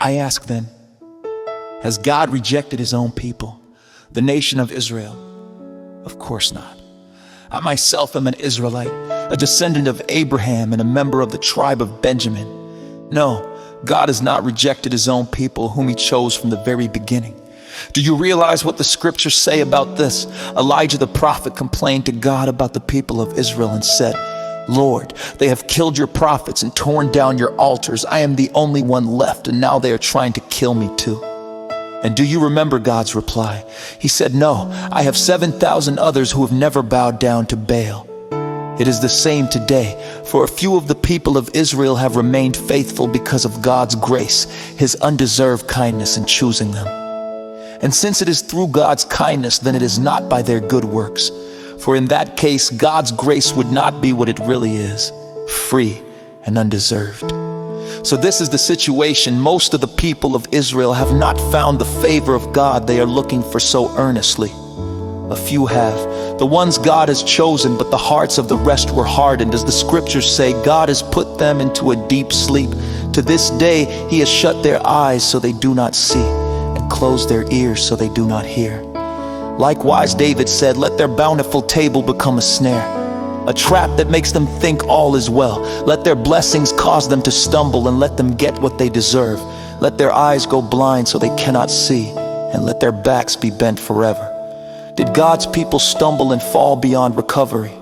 I ask then, has God rejected his own people, the nation of Israel? Of course not. I myself am an Israelite, a descendant of Abraham and a member of the tribe of Benjamin. No, God has not rejected his own people whom he chose from the very beginning. Do you realize what the scriptures say about this? Elijah the prophet complained to God about the people of Israel and said, Lord, they have killed your prophets and torn down your altars. I am the only one left, and now they are trying to kill me too. And do you remember God's reply? He said, no, I have 7,000 others who have never bowed down to Baal. It is the same today, for a few of the people of Israel have remained faithful because of God's grace, his undeserved kindness in choosing them. And since it is through God's kindness, then it is not by their good works. For in that case, God's grace would not be what it really is, free and undeserved. So this is the situation. Most of the people of Israel have not found the favor of God they are looking for so earnestly. A few have, the ones God has chosen, but the hearts of the rest were hardened. As the scriptures say, God has put them into a deep sleep. To this day, he has shut their eyes so they do not see, and closed their ears so they do not hear. Likewise, David said, let their bountiful table become a snare, a trap that makes them think all is well. Let their blessings cause them to stumble, and let them get what they deserve. Let their eyes go blind so they cannot see, and let their backs be bent forever. Did God's people stumble and fall beyond recovery?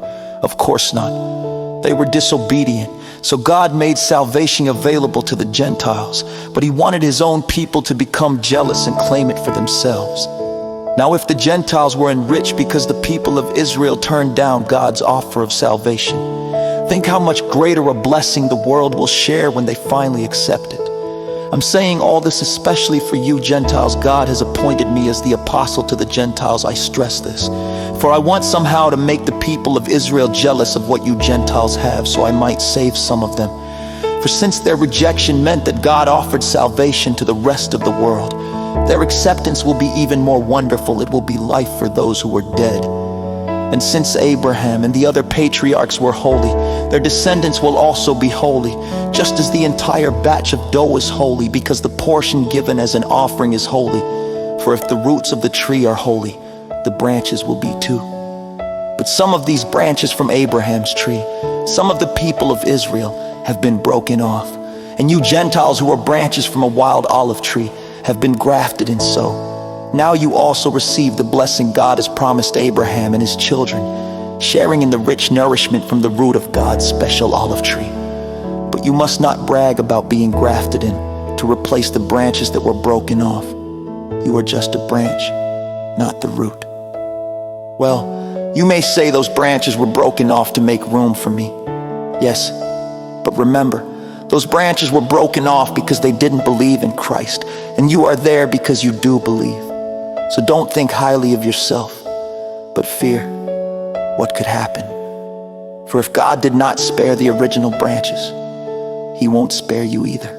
Of course not. They were disobedient. So God made salvation available to the Gentiles, but he wanted his own people to become jealous and claim it for themselves. Now, if the Gentiles were enriched because the people of Israel turned down God's offer of salvation, think how much greater a blessing the world will share when they finally accept it. I'm saying all this especially for you Gentiles. God has appointed me as the apostle to the Gentiles. I stress this, for I want somehow to make the people of Israel jealous of what you Gentiles have, so I might save some of them. For since their rejection meant that God offered salvation to the rest of the world, their acceptance will be even more wonderful. It will be life for those who were dead. And since Abraham and the other patriarchs were holy, their descendants will also be holy, just as the entire batch of dough is holy, because the portion given as an offering is holy. For if the roots of the tree are holy, the branches will be too. But some of these branches from Abraham's tree, some of the people of Israel, have been broken off. And you Gentiles who are branches from a wild olive tree have been grafted in so. Now you also receive the blessing God has promised Abraham and his children, sharing in the rich nourishment from the root of God's special olive tree. But you must not brag about being grafted in to replace the branches that were broken off. You are just a branch, not the root. Well, you may say those branches were broken off to make room for me. Yes, but remember, those branches were broken off because they didn't believe in Christ, and you are there because you do believe. So don't think highly of yourself, but fear what could happen. For if God did not spare the original branches, he won't spare you either.